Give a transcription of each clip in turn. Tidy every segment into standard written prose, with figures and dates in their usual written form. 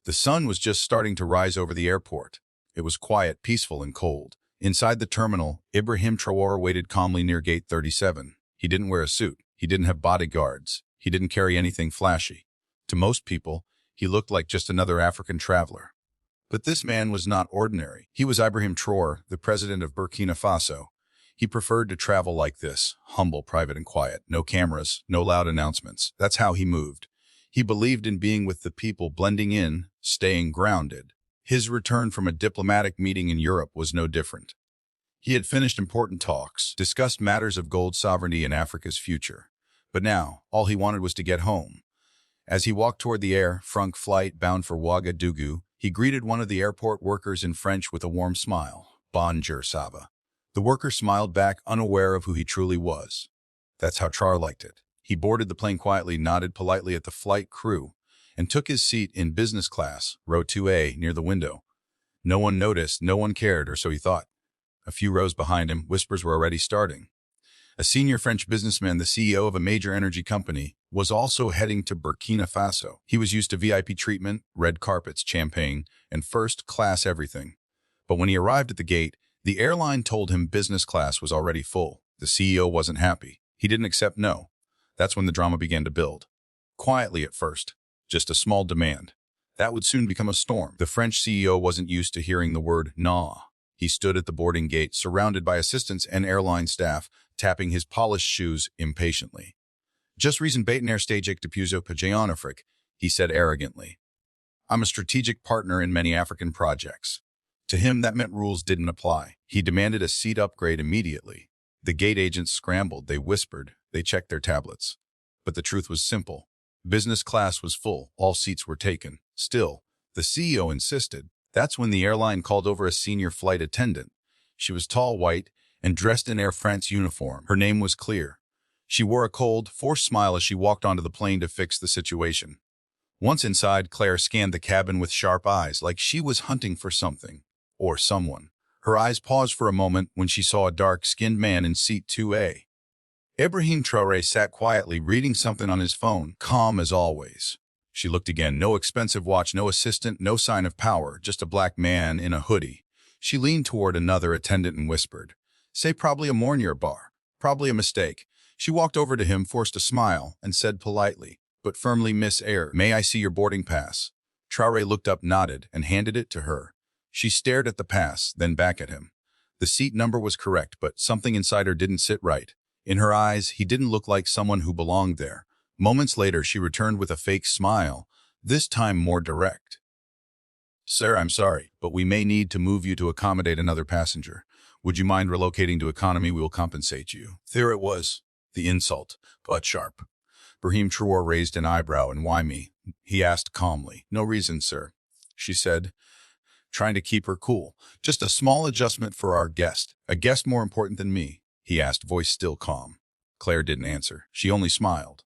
The sun was just starting to rise over the airport. It was quiet, peaceful, and cold. Inside the terminal, Ibrahim Traore waited calmly near gate 37. He didn't wear a suit. He didn't have bodyguards. He didn't carry anything flashy. To most people, he looked like just another African traveler. But this man was not ordinary. He was Ibrahim Traore, the president of Burkina Faso. He preferred to travel like this, humble, private, and quiet. No cameras, no loud announcements. That's how he moved. He believed in being with the people, blending in, staying grounded. His return from a diplomatic meeting in Europe was no different. He had finished important talks, discussed matters of gold sovereignty and Africa's future. But now, all he wanted was to get home. As he walked toward the Air France flight bound for Ouagadougou, he greeted one of the airport workers in French with a warm smile. Bonjour, ça va. The worker smiled back, unaware of who he truly was. That's how Traoré liked it. He boarded the plane quietly, nodded politely at the flight crew, and took his seat in business class, row 2A, near the window. No one noticed, no one cared, or so he thought. A few rows behind him, whispers were already starting. A senior French businessman, the CEO of a major energy company, was also heading to Burkina Faso. He was used to VIP treatment, red carpets, champagne, and first-class everything. But when he arrived at the gate, the airline told him business class was already full. The CEO wasn't happy. He didn't accept no. That's when the drama began to build. Quietly at first, just a small demand. That would soon become a storm. The French CEO wasn't used to hearing the word nah. He stood at the boarding gate, surrounded by assistants and airline staff, tapping his polished shoes impatiently. Just reason Batenair stage depuis en Afrique, he said arrogantly. I'm a strategic partner in many African projects. To him, that meant rules didn't apply. He demanded a seat upgrade immediately. The gate agents scrambled, they whispered, they checked their tablets. But the truth was simple. Business class was full, all seats were taken. Still, the CEO insisted. That's when the airline called over a senior flight attendant. She was tall, white, and dressed in Air France uniform. Her name was Clare. She wore a cold, forced smile as she walked onto the plane to fix the situation. Once inside, Clare scanned the cabin with sharp eyes, like she was hunting for something. Or someone. Her eyes paused for a moment when she saw a dark-skinned man in seat 2A. Ibrahim Traore sat quietly, reading something on his phone, calm as always. She looked again. No expensive watch, no assistant, no sign of power, just a black man in a hoodie. She leaned toward another attendant and whispered, "Say probably a Mornier bar. Probably a mistake." She walked over to him, forced a smile, and said politely, but firmly, "Miss Eyre, may I see your boarding pass?" Traoré looked up, nodded, and handed it to her. She stared at the pass, then back at him. The seat number was correct, but something inside her didn't sit right. In her eyes, he didn't look like someone who belonged there. Moments later, she returned with a fake smile, this time more direct. "Sir, I'm sorry, but we may need to move you to accommodate another passenger. Would you mind relocating to economy? We will compensate you." There it was, the insult, but sharp. Ibrahim Traore raised an eyebrow. "And why me?" he asked calmly. "No reason, sir," she said, trying to keep her cool. "Just a small adjustment for our guest." "A guest more important than me?" he asked, voice still calm. Claire didn't answer. She only smiled.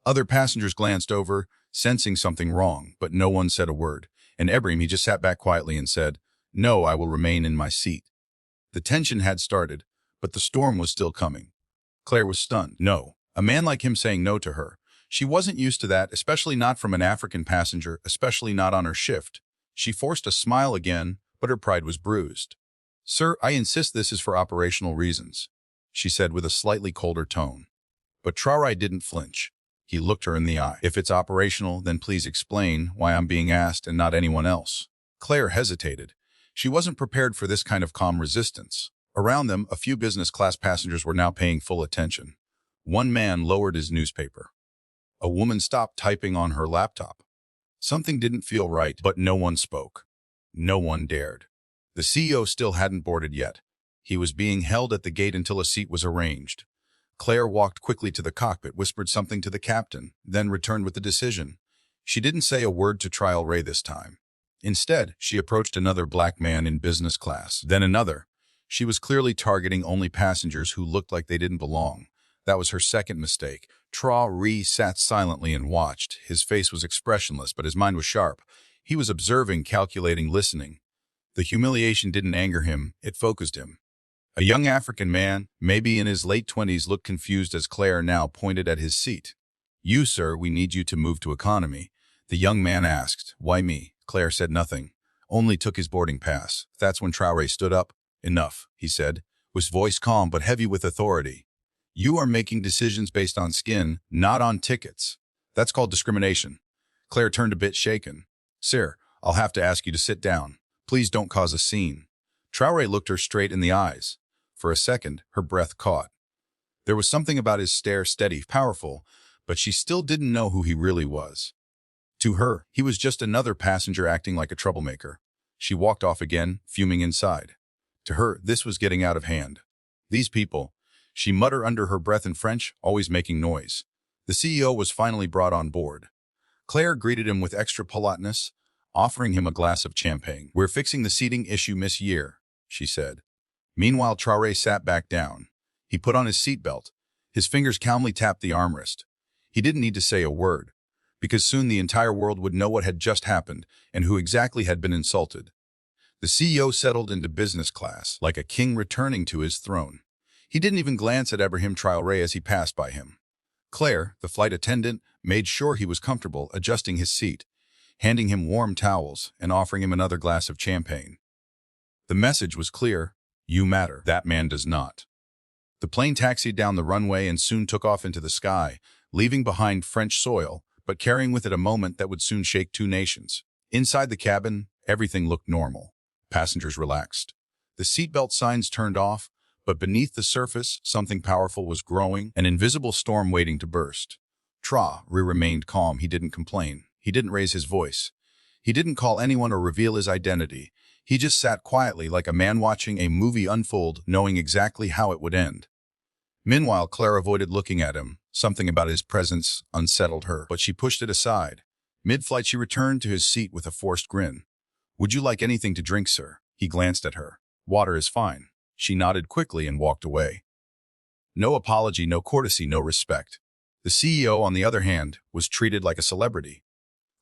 Other passengers glanced over, sensing something wrong, but no one said a word. And Ibrahim, he just sat back quietly and said, "No, I will remain in my seat." The tension had started, but the storm was still coming. Claire was stunned. No, a man like him saying no to her. She wasn't used to that, especially not from an African passenger, especially not on her shift. She forced a smile again, but her pride was bruised. "Sir, I insist this is for operational reasons," she said with a slightly colder tone. But Traoré didn't flinch. He looked her in the eye. "If it's operational, then please explain why I'm being asked and not anyone else." Claire hesitated. She wasn't prepared for this kind of calm resistance. Around them, a few business-class passengers were now paying full attention. One man lowered his newspaper. A woman stopped typing on her laptop. Something didn't feel right, but no one spoke. No one dared. The CEO still hadn't boarded yet. He was being held at the gate until a seat was arranged. Claire walked quickly to the cockpit, whispered something to the captain, then returned with the decision. She didn't say a word to Traoré this time. Instead, she approached another black man in business class, then another. She was clearly targeting only passengers who looked like they didn't belong. That was her second mistake. Traoré sat silently and watched. His face was expressionless, but his mind was sharp. He was observing, calculating, listening. The humiliation didn't anger him, it focused him. A young African man, maybe in his late 20s, looked confused as Claire now pointed at his seat. "You, sir, we need you to move to economy." The young man asked, "Why me?" Clare said nothing, only took his boarding pass. That's when Traoré stood up. Enough, he said, his voice calm but heavy with authority. You are making decisions based on skin, not on tickets. That's called discrimination. Clare turned a bit shaken. Sir, I'll have to ask you to sit down. Please don't cause a scene. Traoré looked her straight in the eyes. For a second, her breath caught. There was something about his stare steady, powerful, but she still didn't know who he really was. To her, he was just another passenger acting like a troublemaker. She walked off again, fuming inside. To her, this was getting out of hand. These people, she muttered under her breath in French, always making noise. The CEO was finally brought on board. Clare greeted him with extra politeness, offering him a glass of champagne. We're fixing the seating issue, Miss Year, she said. Meanwhile, Traoré sat back down. He put on his seatbelt. His fingers calmly tapped the armrest. He didn't need to say a word, because soon the entire world would know what had just happened and who exactly had been insulted. The CEO settled into business class, like a king returning to his throne. He didn't even glance at Ibrahim Traore as he passed by him. Clare, the flight attendant, made sure he was comfortable, adjusting his seat, handing him warm towels, and offering him another glass of champagne. The message was clear: you matter, that man does not. The plane taxied down the runway and soon took off into the sky, leaving behind French soil, but carrying with it a moment that would soon shake two nations. Inside the cabin, everything looked normal. Passengers relaxed. The seatbelt signs turned off, but beneath the surface, something powerful was growing, an invisible storm waiting to burst. Traoré remained calm. He didn't complain. He didn't raise his voice. He didn't call anyone or reveal his identity. He just sat quietly like a man watching a movie unfold, knowing exactly how it would end. Meanwhile, Clare avoided looking at him. Something about his presence unsettled her, but she pushed it aside. Mid-flight, she returned to his seat with a forced grin. Would you like anything to drink, sir? He glanced at her. Water is fine. She nodded quickly and walked away. No apology, no courtesy, no respect. The CEO, on the other hand, was treated like a celebrity.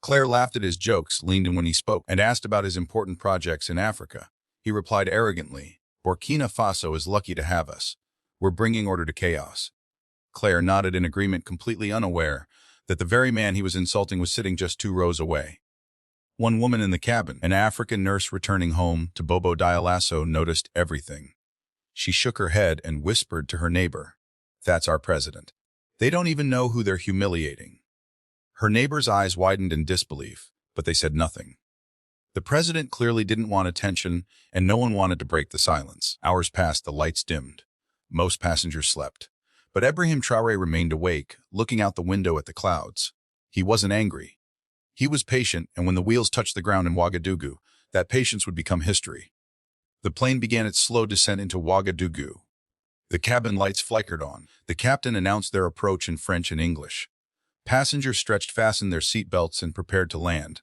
Clare laughed at his jokes, leaned in when he spoke, and asked about his important projects in Africa. He replied arrogantly, Burkina Faso is lucky to have us. We're bringing order to chaos. Clare nodded in agreement, completely unaware that the very man he was insulting was sitting just 2 rows away. One woman in the cabin, an African nurse returning home to Bobo Dioulasso, noticed everything. She shook her head and whispered to her neighbor, That's our president. They don't even know who they're humiliating. Her neighbor's eyes widened in disbelief, but they said nothing. The president clearly didn't want attention, and no one wanted to break the silence. Hours passed, the lights dimmed. Most passengers slept. But Ibrahim Traore remained awake, looking out the window at the clouds. He wasn't angry. He was patient, and when the wheels touched the ground in Ouagadougou, that patience would become history. The plane began its slow descent into Ouagadougou. The cabin lights flickered on. The captain announced their approach in French and English. Passengers fastened their seatbelts and prepared to land.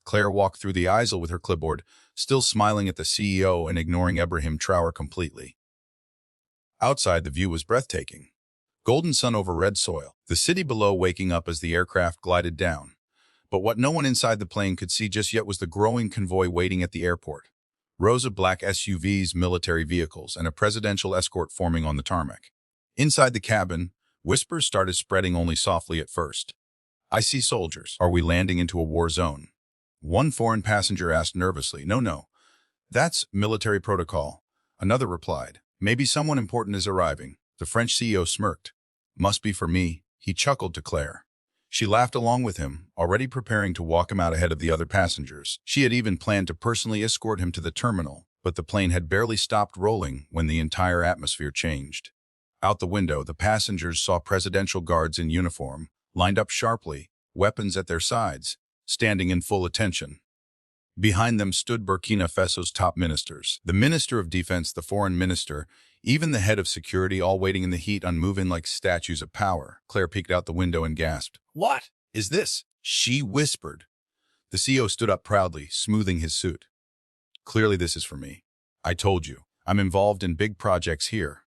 Clare walked through the aisle with her clipboard, still smiling at the CEO and ignoring Ibrahim Traore completely. Outside, the view was breathtaking. Golden sun over red soil, the city below waking up as the aircraft glided down. But what no one inside the plane could see just yet was the growing convoy waiting at the airport. Rows of black SUVs, military vehicles, and a presidential escort forming on the tarmac. Inside the cabin, whispers started spreading only softly at first. I see soldiers. Are we landing into a war zone? One foreign passenger asked nervously. No. That's military protocol. Another replied. Maybe someone important is arriving. The French CEO smirked. Must be for me. He chuckled to Clare. She laughed along with him, already preparing to walk him out ahead of the other passengers. She had even planned to personally escort him to the terminal, but the plane had barely stopped rolling when the entire atmosphere changed. Out the window, the passengers saw presidential guards in uniform, lined up sharply, weapons at their sides, standing in full attention. Behind them stood Burkina Faso's top ministers, the Minister of Defense, the Foreign Minister, even the head of security, all waiting in the heat, unmoving like statues of power. Clare peeked out the window and gasped. What is this? She whispered. The CEO stood up proudly, smoothing his suit. Clearly this is for me. I told you, I'm involved in big projects here.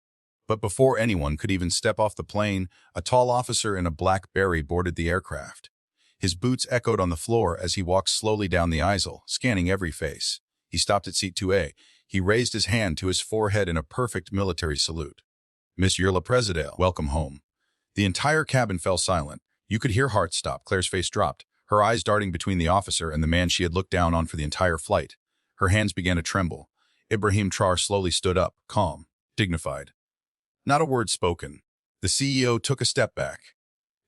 But before anyone could even step off the plane, a tall officer in a black beret boarded the aircraft. His boots echoed on the floor as he walked slowly down the aisle, scanning every face. He stopped at seat 2A. He raised his hand to his forehead in a perfect military salute. Monsieur le Président, welcome home. The entire cabin fell silent. You could hear hearts stop. Claire's face dropped. her eyes darting between the officer and the man she had looked down on for the entire flight. Her hands began to tremble. Ibrahim Traore slowly stood up, calm, dignified. Not a word spoken. The CEO took a step back,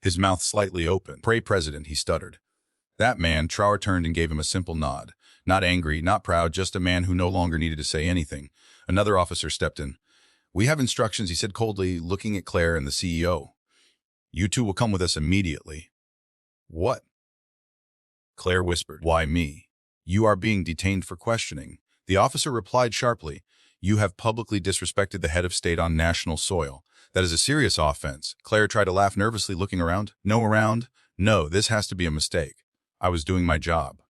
his mouth slightly open. "Pray, President," he stuttered. That man, Traore turned and gave him a simple nod. Not angry, not proud, just a man who no longer needed to say anything. Another officer stepped in. "We have instructions," he said coldly, looking at Clare and the CEO. "You two will come with us immediately." "What?" Clare whispered. "Why me?" "You are being detained for questioning." The officer replied sharply. "You have publicly disrespected the head of state on national soil. That is a serious offense." Clare tried to laugh nervously, looking around. No, this has to be a mistake. I was doing my job."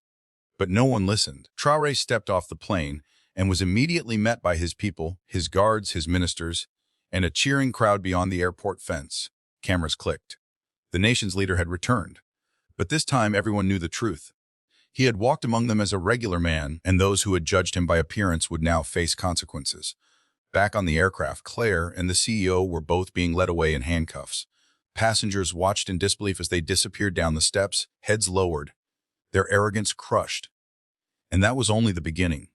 But no one listened. Traoré stepped off the plane and was immediately met by his people, his guards, his ministers, and a cheering crowd beyond the airport fence. Cameras clicked. The nation's leader had returned. But this time everyone knew the truth. He had walked among them as a regular man, and those who had judged him by appearance would now face consequences. Back on the aircraft, Clare and the CEO were both being led away in handcuffs. Passengers watched in disbelief as they disappeared down the steps, heads lowered, their arrogance crushed. And that was only the beginning.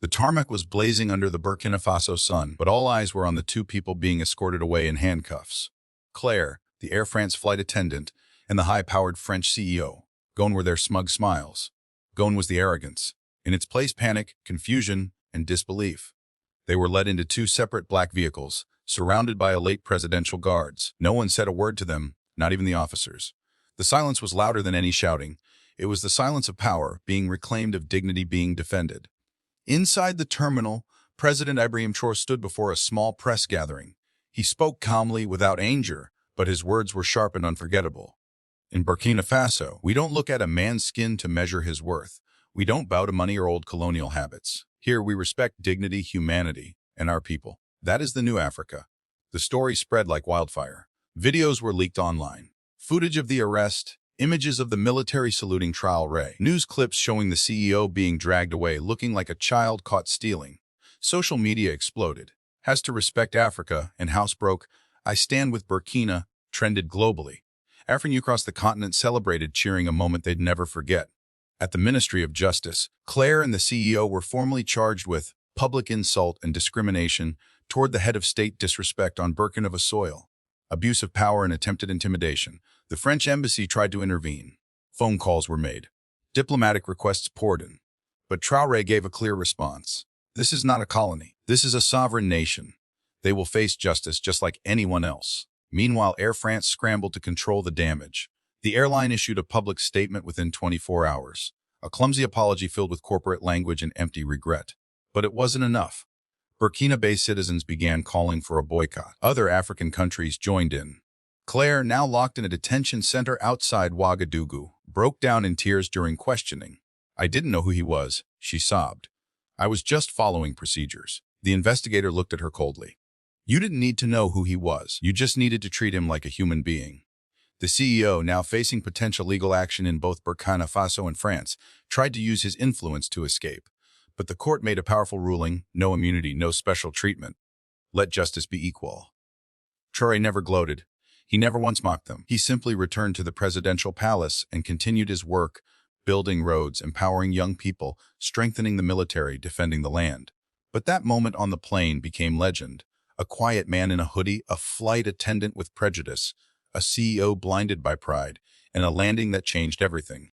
The tarmac was blazing under the Burkina Faso sun, but all eyes were on the two people being escorted away in handcuffs. Clare, the Air France flight attendant, and the high-powered French CEO. Gone were their smug smiles. Gone was the arrogance. In its place, panic, confusion, and disbelief. They were led into two separate black vehicles, surrounded by elite presidential guards. No one said a word to them, not even the officers. The silence was louder than any shouting. It was the silence of power being reclaimed, of dignity being defended. Inside the terminal, President Ibrahim Traore stood before a small press gathering. He spoke calmly, without anger, but his words were sharp and unforgettable. "In Burkina Faso, we don't look at a man's skin to measure his worth. We don't bow to money or old colonial habits. Here we respect dignity, humanity, and our people. That is the new Africa." The story spread like wildfire. Videos were leaked online. Footage of the arrest, images of the military saluting Traoré, news clips showing the CEO being dragged away looking like a child caught stealing. Social media exploded. "Has to respect Africa," and "Housebroke, I stand with Burkina," trended globally. African across the continent celebrated, cheering a moment they'd never forget. At the Ministry of Justice, Clare and the CEO were formally charged with public insult and discrimination toward the head of state, disrespect on Burkina Faso soil, abuse of power, and attempted intimidation. The French embassy tried to intervene. Phone calls were made. Diplomatic requests poured in. But Traoré gave a clear response. "This is not a colony. This is a sovereign nation. They will face justice just like anyone else." Meanwhile, Air France scrambled to control the damage. The airline issued a public statement within 24 hours. A clumsy apology filled with corporate language and empty regret. But it wasn't enough. Burkina-based citizens began calling for a boycott. Other African countries joined in. Clare, now locked in a detention center outside Ouagadougou, broke down in tears during questioning. "I didn't know who he was," she sobbed. "I was just following procedures." The investigator looked at her coldly. "You didn't need to know who he was. You just needed to treat him like a human being." The CEO, now facing potential legal action in both Burkina Faso and France, tried to use his influence to escape. But the court made a powerful ruling: no immunity, no special treatment. Let justice be equal. Traoré never gloated. He never once mocked them. He simply returned to the presidential palace and continued his work, building roads, empowering young people, strengthening the military, defending the land. But that moment on the plane became legend. A quiet man in a hoodie, a flight attendant with prejudice, a CEO blinded by pride, and a landing that changed everything.